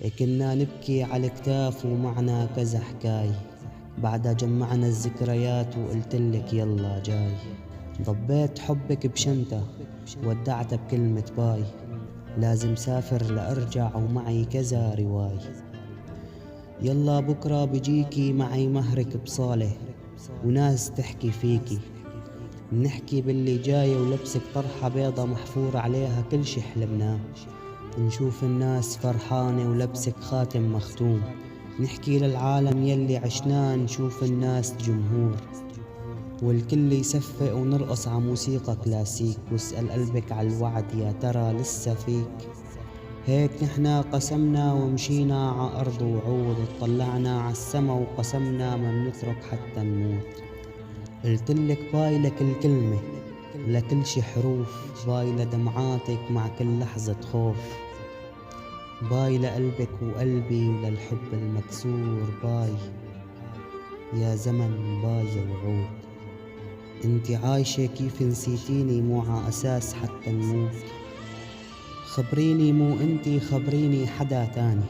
كنا نبكي على الكتاف ومعنا كذا حكاي، بعدها جمعنا الذكريات وقلتلك يلا جاي. ضبيت حبك بشنطة ودعتها بكلمة باي، لازم سافر لأرجع ومعي كذا رواي. يلا بكرة بجيكي معي مهرك بصالة وناس تحكي فيكي، نحكي باللي جاي ولبسك طرحة بيضة محفور عليها كل شي حلمناه. نشوف الناس فرحانة ولبسك خاتم مختوم، نحكي للعالم يلي عشناه. نشوف الناس جمهور والكل يصفق ونرقص ع موسيقى كلاسيك، واسأل قلبك على الوعد يا ترى لسه فيك. هيك نحنا قسمنا ومشينا ع أرض وعود، اطلعنا ع السما وقسمنا ما منترك حتى نموت. قلتلك باي لكل كلمة لكل شي حروف، باي لدمعاتك مع كل لحظة خوف، باي لقلبك وقلبي وللحب المكسور. باي يا زمن باي يا وعود، انتي عايشة كيف نسيتيني مو ع أساس حتى نموت. خبريني مو انتي خبريني حدا تاني،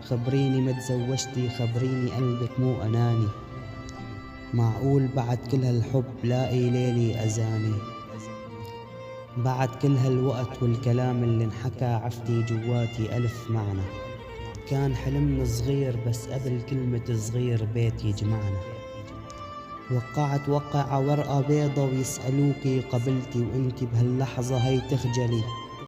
خبريني ما تزوجتي خبريني قلبك مو أناني. معقول بعد كل هالحب لاقي ليلي أذاني؟ بعد كل هالوقت والكلام اللي انحكى عفتي جواتي ألف معنى. كان حلمنا صغير بس قبل كلمة صغير بيت يجمعنا. وقعت وقع ورقة بيضة ويسألوكي قبلتي، وانتي بهاللحظة هي تخجلي